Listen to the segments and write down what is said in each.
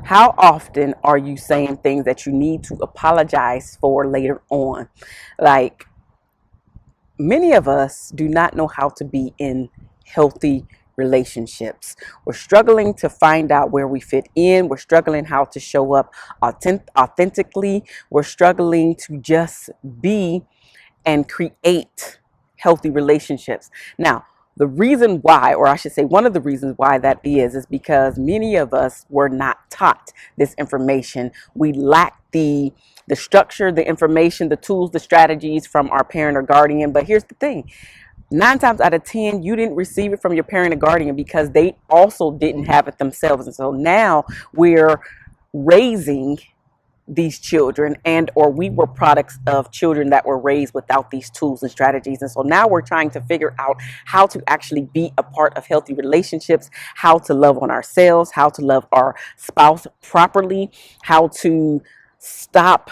How often are you saying things that you need to apologize for later on? Like, many of us do not know how to be in healthy relationships. We're struggling to find out where we fit in. We're struggling how to show up authentically. We're struggling to just be and create healthy relationships. Now, the reason why, or I should say one of the reasons why that is because many of us were not taught this information. We lack the structure, the information, the tools, the strategies from our parent or guardian. But here's the thing: 9 times out of 10, you didn't receive it from your parent or guardian because they also didn't have it themselves. And so now we're raising these children, and or we were products of children that were raised without these tools and strategies. And so now we're trying to figure out how to actually be a part of healthy relationships, how to love on ourselves, how to love our spouse properly, how to stop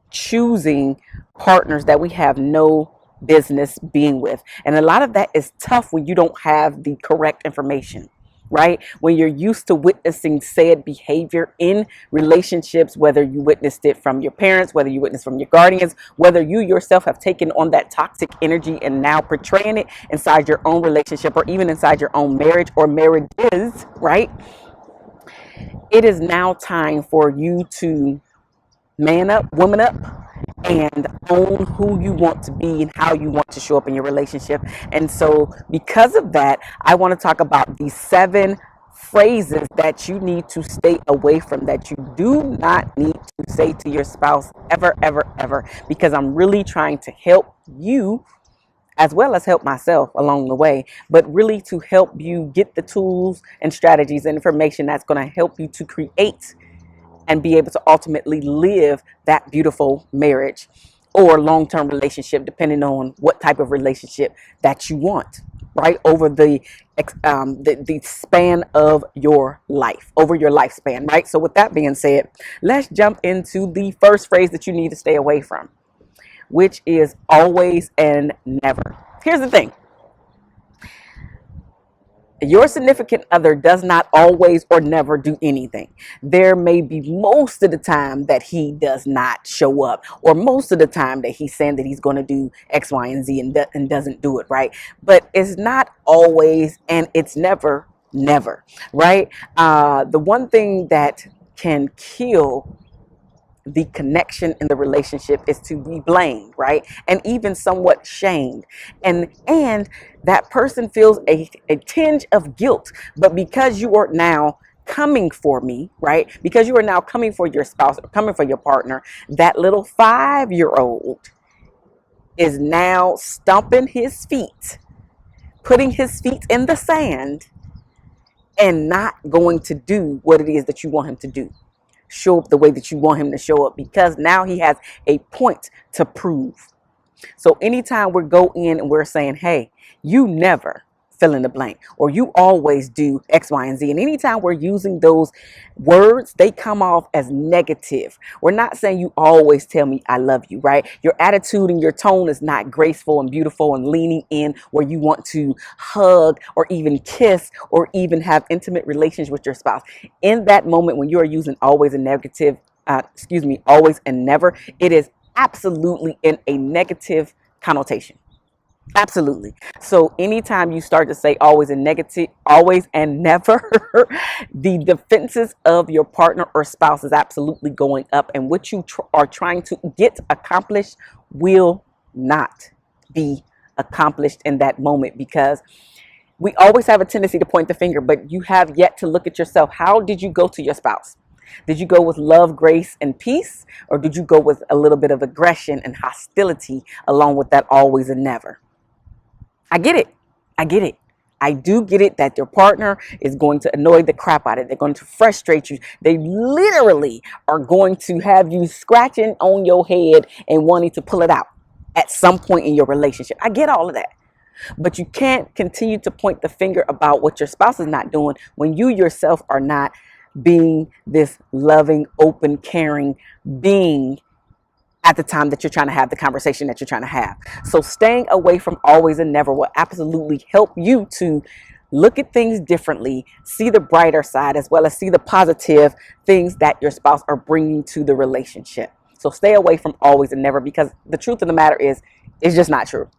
choosing partners that we have no business being with. And a lot of that is tough when you don't have the correct information, right? When you're used to witnessing said behavior in relationships, whether you witnessed it from your parents, whether you witnessed from your guardians, whether you yourself have taken on that toxic energy and now portraying it inside your own relationship or even inside your own marriage or marriages, right? It is now time for you to man up, woman up, and own who you want to be and how you want to show up in your relationship. And so because of that, I want to talk about these 7 phrases that you need to stay away from, that you do not need to say to your spouse ever, ever, ever, because I'm really trying to help you as well as help myself along the way, but really to help you get the tools and strategies and information that's going to help you to create and be able to ultimately live that beautiful marriage or long-term relationship, depending on what type of relationship that you want, right? Over the span of your life, over your lifespan, right? So with that being said, let's jump into the first phrase that you need to stay away from, which is always and never. Here's the thing: your significant other does not always or never do anything. There may be most of the time that he does not show up, or most of the time that he's saying that he's going to do X, Y, and Z and doesn't do it, right? But it's not always, and it's never, never, right? The one thing that can kill the connection in the relationship is to be blamed, right? And even somewhat shamed. And that person feels a tinge of guilt. But because you are now coming for me, right? Because you are now coming for your spouse or coming for your partner, that little 5-year-old is now stomping his feet, putting his feet in the sand, and not going to do what it is that you want him to do. Show up the way that you want him to show up, because now he has a point to prove. So anytime we go in and we're saying, hey, you never fill in the blank, or you always do X, Y, and Z. And anytime we're using those words, they come off as negative. We're not saying you always tell me I love you, right? Your attitude and your tone is not graceful and beautiful and leaning in where you want to hug or even kiss or even have intimate relations with your spouse. In that moment when you are using always and negative, always and never, it is absolutely in a negative connotation. Absolutely. So anytime you start to say always and negative, always and never, the defenses of your partner or spouse is absolutely going up, and what you are trying to get accomplished will not be accomplished in that moment, because we always have a tendency to point the finger, but you have yet to look at yourself. How did you go to your spouse? Did you go with love, grace, and peace, or did you go with a little bit of aggression and hostility along with that always and never? I get it. I get it. I do get it that your partner is going to annoy the crap out of it. They're going to frustrate you. They literally are going to have you scratching on your head and wanting to pull it out at some point in your relationship. I get all of that. But you can't continue to point the finger about what your spouse is not doing when you yourself are not being this loving, open, caring being at the time that you're trying to have the conversation that you're trying to have. So staying away from always and never will absolutely help you to Look at things differently, see the brighter side, as well as see the positive things that your spouse are bringing to the relationship. So stay away from always and never, because the truth of the matter is, it's just not true.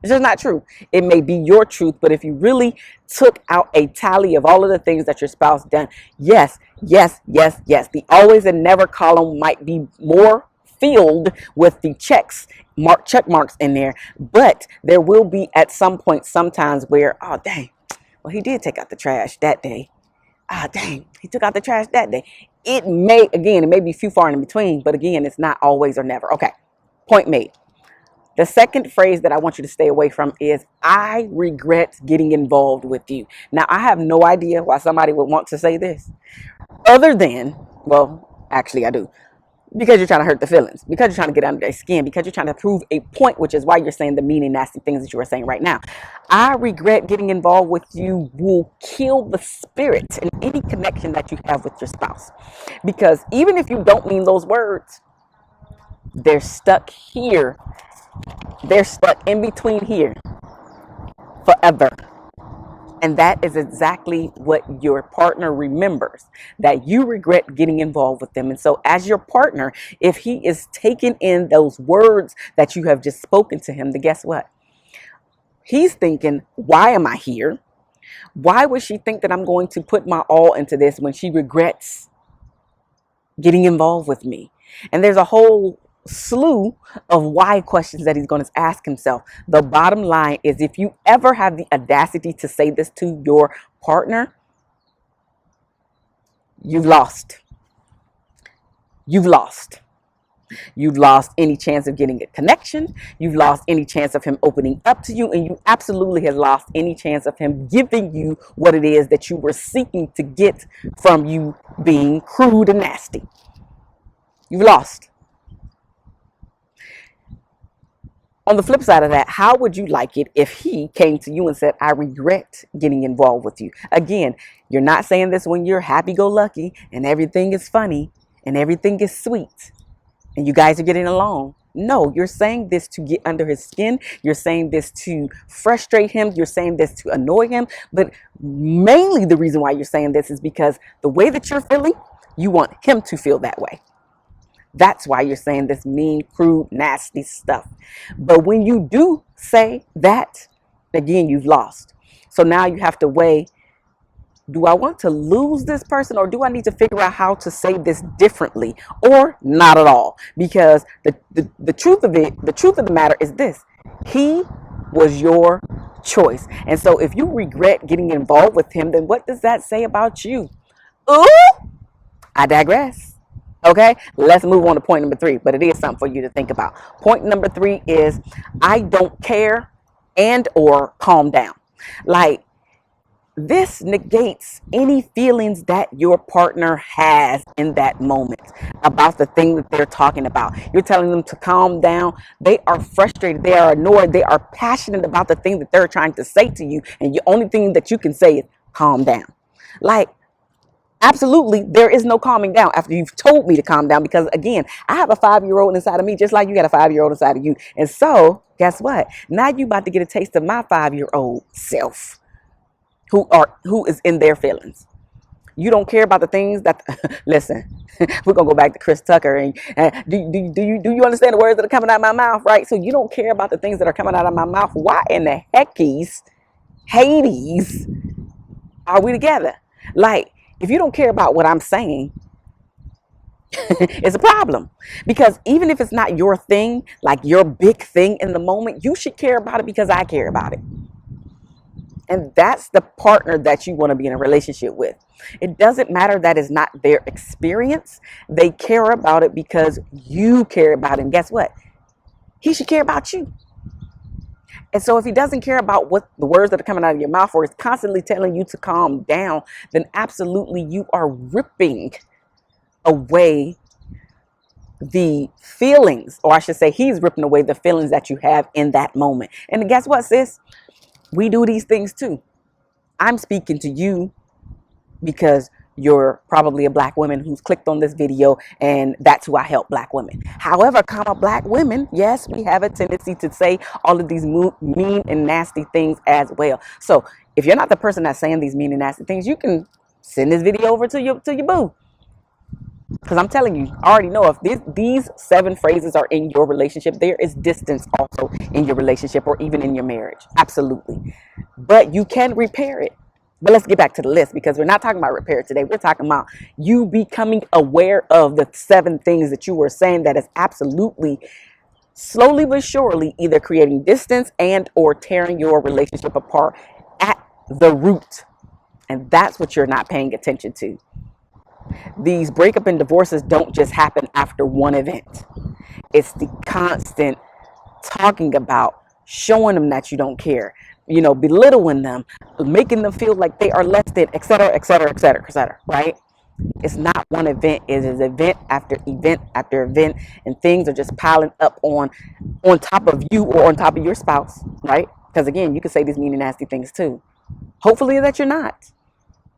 It's just not true. It may be your truth, but if you really took out a tally of all of the things that your spouse done, yes, yes, yes, yes, the always and never column might be more filled with the check marks in there, but there will be at some point, sometimes where, oh dang, well, he did take out the trash that day. Ah, dang, he took out the trash that day. It may be few far in between, but again, it's not always or never. Okay, point made. The second phrase that I want you to stay away from is, I regret getting involved with you. Now, I have no idea why somebody would want to say this, other than, well, actually I do, because you're trying to hurt the feelings, because you're trying to get under their skin, because you're trying to prove a point, which is why you're saying the mean and nasty things that you are saying right now. I regret getting involved with you will kill the spirit in any connection that you have with your spouse. Because even if you don't mean those words, they're stuck here. They're stuck in between here forever. And that is exactly what your partner remembers, that you regret getting involved with them. And so as your partner, if he is taking in those words that you have just spoken to him, then guess what? He's thinking, why am I here? Why would she think that I'm going to put my all into this when she regrets getting involved with me? And there's a whole slew of why questions that he's going to ask himself. The bottom line is, if you ever have the audacity to say this to your partner, you've lost. You've lost. You've lost any chance of getting a connection. You've lost any chance of him opening up to you. And you absolutely have lost any chance of him giving you what it is that you were seeking to get from you being crude and nasty. You've lost. On the flip side of that, how would you like it if he came to you and said, I regret getting involved with you? Again, you're not saying this when you're happy-go-lucky and everything is funny and everything is sweet and you guys are getting along. No, you're saying this to get under his skin. You're saying this to frustrate him. You're saying this to annoy him. But mainly the reason why you're saying this is because the way that you're feeling, you want him to feel that way. That's why you're saying this mean, crude, nasty stuff. But when you do say that, again, you've lost. So now you have to weigh, do I want to lose this person, or do I need to figure out how to say this differently, or not at all? Because the truth of the matter is this: he was your choice. And so if you regret getting involved with him, then what does that say about you? Ooh, I digress. Okay, let's move on to point number 3, but it is something for you to think about. Point number 3 is, I don't care and or calm down. Like, this negates any feelings that your partner has in that moment about the thing that they're talking about. You're telling them to calm down. They are frustrated. They are annoyed. They are passionate about the thing that they're trying to say to you. And the only thing that you can say is calm down. Like, absolutely, there is no calming down after you've told me to calm down, because again, I have a 5-year-old inside of me, just like you got a 5-year-old inside of you. And so guess what? Now you about to get a taste of my 5-year-old self who is in their feelings. You don't care about the things that listen, we're gonna go back to Chris Tucker, and do you understand the words that are coming out of my mouth, right? So you don't care about the things that are coming out of my mouth. Why in the heckies Hades are we together? Like, if you don't care about what I'm saying, it's a problem. Because even if it's not your thing, like your big thing in the moment, you should care about it because I care about it. And that's the partner that you want to be in a relationship with. It doesn't matter that it's not their experience. They care about it because you care about it. And guess what? He should care about you. And so if he doesn't care about what the words that are coming out of your mouth, or is constantly telling you to calm down, then absolutely you are ripping away the feelings, or I should say he's ripping away the feelings that you have in that moment. And guess what, sis? We do these things too. I'm speaking to you because you're probably a black woman who's clicked on this video, and that's who I help, black women. However, black women, yes, we have a tendency to say all of these mean and nasty things as well. So If you're not the person that's saying these mean and nasty things, you can send this video over to your boo. Because I'm telling you, I already know if these 7 phrases are in your relationship, there is distance also in your relationship or even in your marriage. Absolutely. But you can repair it. But let's get back to the list, because we're not talking about repair today. We're talking about you becoming aware of the 7 things that you were saying that is absolutely, slowly but surely, either creating distance and or tearing your relationship apart at the root. And that's what you're not paying attention to. These breakup and divorces don't just happen after one event. It's the constant talking about, showing them that you don't care, belittling them, making them feel like they are less than, etc., etc., etc., etc., right? It's not one event. It is event after event after event, and things are just piling up on top of you or on top of your spouse, right? Because again, you can say these mean and nasty things too. Hopefully that you're not.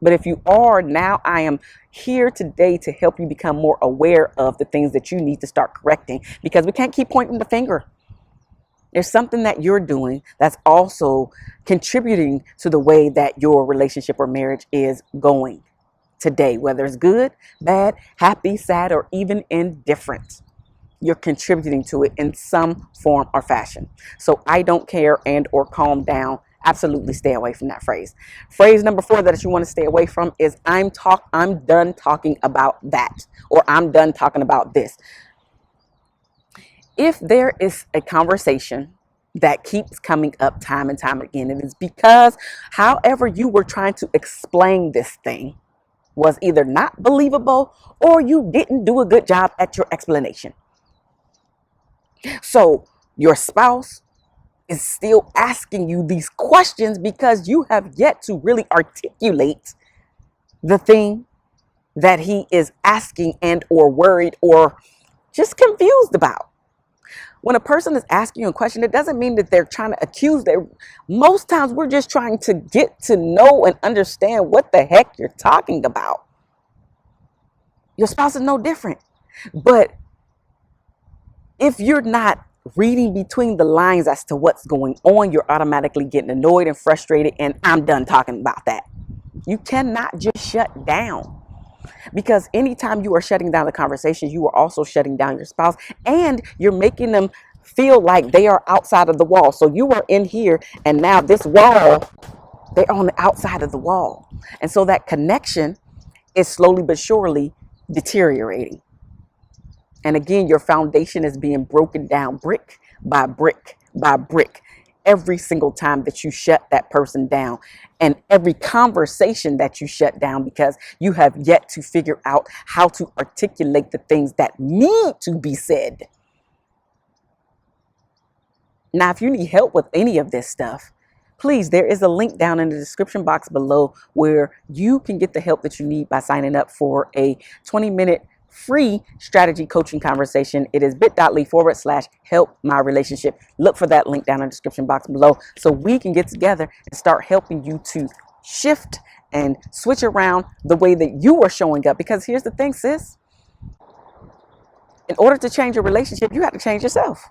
But if you are, now I am here today to help you become more aware of the things that you need to start correcting, because we can't keep pointing the finger. There's something that you're doing that's also contributing to the way that your relationship or marriage is going today, whether it's good, bad, happy, sad, or even indifferent. You're contributing to it in some form or fashion. So I don't care and or calm down. Absolutely stay away from that phrase. Phrase number 4 that you want to stay away from is I'm done talking about that, or I'm done talking about this. If there is a conversation that keeps coming up time and time again, it is because however you were trying to explain this thing was either not believable or you didn't do a good job at your explanation. So your spouse is still asking you these questions because you have yet to really articulate the thing that he is asking and or worried or just confused about. When a person is asking you a question, it doesn't mean that they're trying to accuse. Most times we're just trying to get to know and understand what the heck you're talking about. Your spouse is no different. But if you're not reading between the lines as to what's going on, you're automatically getting annoyed and frustrated, and I'm done talking about that. You cannot just shut down, because anytime you are shutting down the conversation, you are also shutting down your spouse, and you're making them feel like they are outside of the wall. So you are in here, and now this wall, they're on the outside of the wall. And so that connection is slowly but surely deteriorating. And again, your foundation is being broken down brick by brick by brick every single time that you shut that person down, and every conversation that you shut down, because you have yet to figure out how to articulate the things that need to be said. Now, if you need help with any of this stuff, please, there is a link down in the description box below where you can get the help that you need by signing up for a 20-minute free strategy coaching conversation. It is bit.ly/help my relationship. Look for that link down in the description box below so we can get together and start helping you to shift and switch around the way that you are showing up. Because here's the thing, sis. In order to change your relationship, you have to change yourself.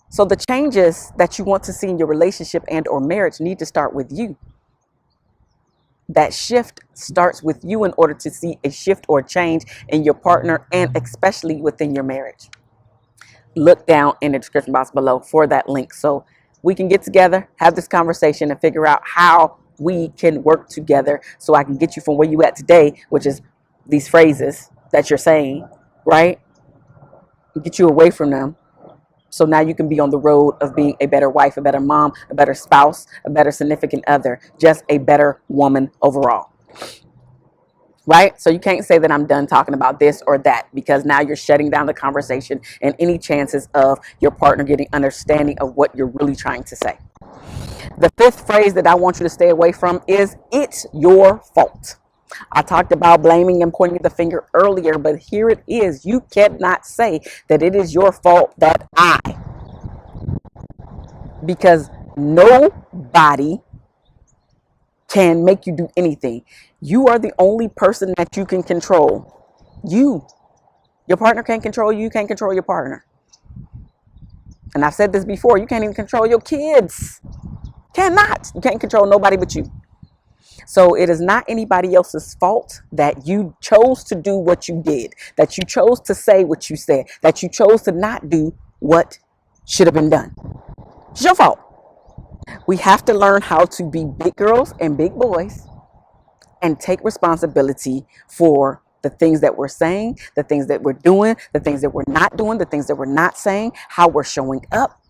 So the changes that you want to see in your relationship and or marriage need to start with you. That shift starts with you in order to see a shift or change in your partner, and especially within your marriage. Look down in the description box below for that link so we can get together, have this conversation, and figure out how we can work together so I can get you from where you at today, which is these phrases that you're saying, right? Get you away from them. So now you can be on the road of being a better wife, a better mom, a better spouse, a better significant other, just a better woman overall. Right? So you can't say that I'm done talking about this or that, because now you're shutting down the conversation and any chances of your partner getting understanding of what you're really trying to say. The 5th phrase that I want you to stay away from is it's your fault. I talked about blaming and pointing the finger earlier, but here it is. You cannot say that it is your fault that because nobody can make you do anything. You are the only person that you can control. Your partner can't control you. You can't control your partner. And I've said this before, you can't even control your kids. Cannot. You can't control nobody but you. So it is not anybody else's fault that you chose to do what you did, that you chose to say what you said, that you chose to not do what should have been done. It's your fault. We have to learn how to be big girls and big boys and take responsibility for the things that we're saying, the things that we're doing, the things that we're not doing, the things that we're not saying, how we're showing up.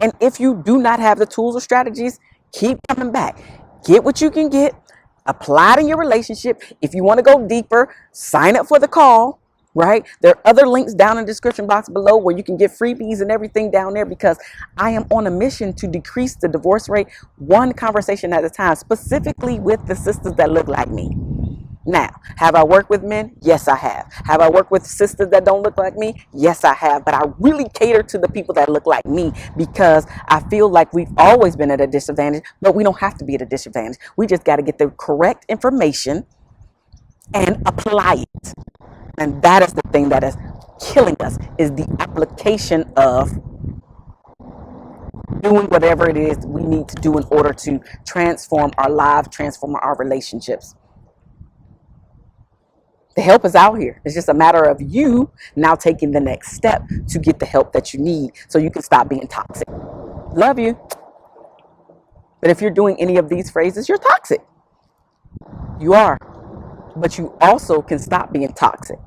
And if you do not have the tools or strategies, keep coming back. Get what you can get, apply it in your relationship. If you want to go deeper, sign up for the call, right? There are other links down in the description box below where you can get freebies and everything down there, because I am on a mission to decrease the divorce rate one conversation at a time, specifically with the sisters that look like me. Now, have I worked with men? Yes, I have. Have I worked with sisters that don't look like me? Yes, I have. But I really cater to the people that look like me, because I feel like we've always been at a disadvantage, but we don't have to be at a disadvantage. We just got to get the correct information and apply it. And that is the thing that is killing us, is the application of doing whatever it is we need to do in order to transform our lives, transform our relationships. The help is out here. It's just a matter of you now taking the next step to get the help that you need so you can stop being toxic. Love you. But if you're doing any of these phrases, you're toxic. You are. But you also can stop being toxic,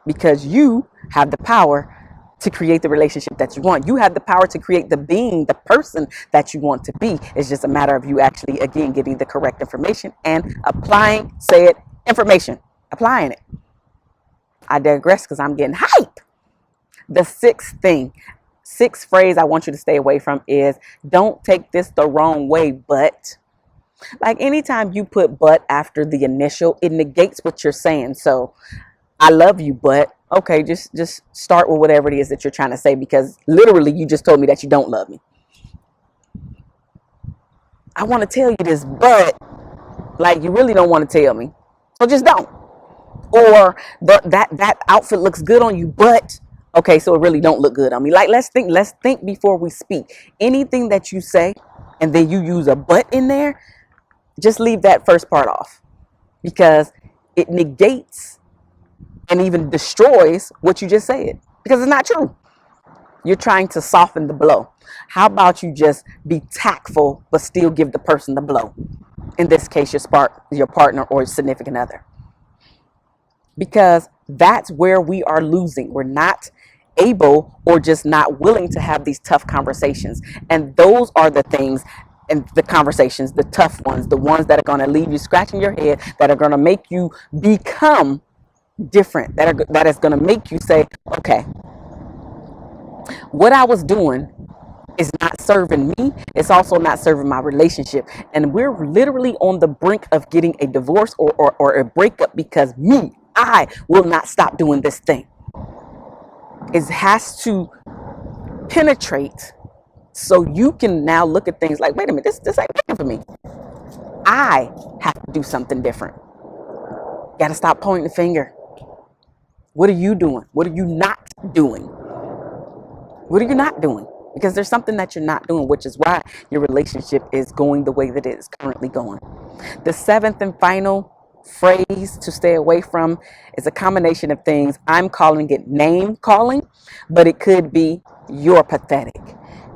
because you have the power to create the relationship that you want. You have the power to create the being, the person that you want to be. It's just a matter of you actually, again, getting the correct information and applying said information. Applying it. I digress because I'm getting hype. The sixth phrase I want you to stay away from is, don't take this the wrong way, but. Like, anytime you put but after the initial, it negates what you're saying. So, I love you, but okay, just start with whatever it is that you're trying to say, because literally you just told me that you don't love me. I want to tell you this, but like, you really don't want to tell me. So just don't. Or that outfit looks good on you, but okay, so it really don't look good on me. Like, let's think before we speak. Anything that you say and then you use a but in there, just leave that first part off, because it negates and even destroys what you just said, because it's not true. You're trying to soften the blow. How about you just be tactful but still give the person the blow? In this case, your partner or significant other. Because that's where we are losing. We're not able, or just not willing, to have these tough conversations. And those are the things, and the conversations, the tough ones, the ones that are going to leave you scratching your head, that are going to make you become different, that is going to make you say, okay, what I was doing is not serving me. It's also not serving my relationship. And we're literally on the brink of getting a divorce or a breakup, because I will not stop doing this thing. It has to penetrate, so you can now look at things like, wait a minute, this ain't working for me. I have to do something different. Got to stop pointing the finger. What are you doing? What are you not doing? What are you not doing? Because there's something that you're not doing, which is why your relationship is going the way that it is currently going. The seventh and final phrase to stay away from is a combination of things. I'm calling it name calling, but it could be, you're pathetic.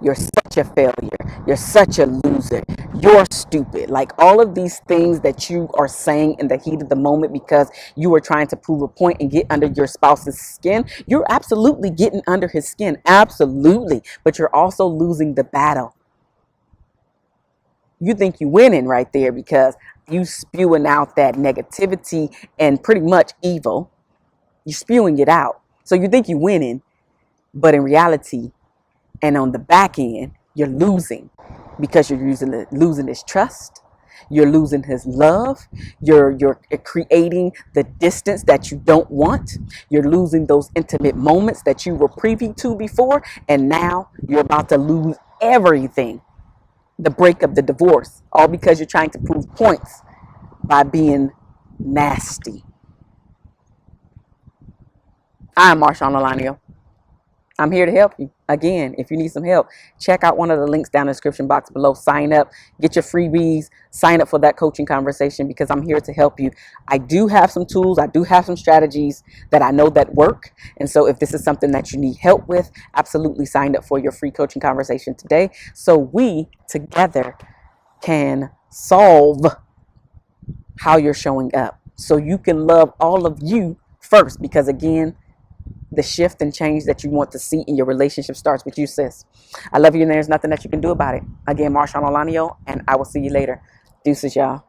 You're such a failure. You're such a loser. You're stupid. Like, all of these things that you are saying in the heat of the moment because you are trying to prove a point and get under your spouse's skin. You're absolutely getting under his skin. Absolutely. But you're also losing the battle. You think you're winning right there because you spewing out that negativity and pretty much evil. You're spewing it out. So you think you're winning, but in reality, and on the back end, you're losing, because you're losing his trust. You're losing his love. You're creating the distance that you don't want. You're losing those intimate moments that you were privy to before. And now you're about to lose everything. The breakup, the divorce, all because you're trying to prove points by being nasty. I'm Marshawn Olanio. I'm here to help you. Again, if you need some help, check out one of the links down in the description box below. Sign up, get your freebies, sign up for that coaching conversation, because I'm here to help you. I do have some tools, I do have some strategies that I know that work. And so if this is something that you need help with, absolutely sign up for your free coaching conversation today, so we together can solve how you're showing up, so you can love all of you first. Because again, the shift and change that you want to see in your relationship starts with you, sis. I love you, and there's nothing that you can do about it. Again, Marshawn Olanio, and I will see you later. Deuces, y'all.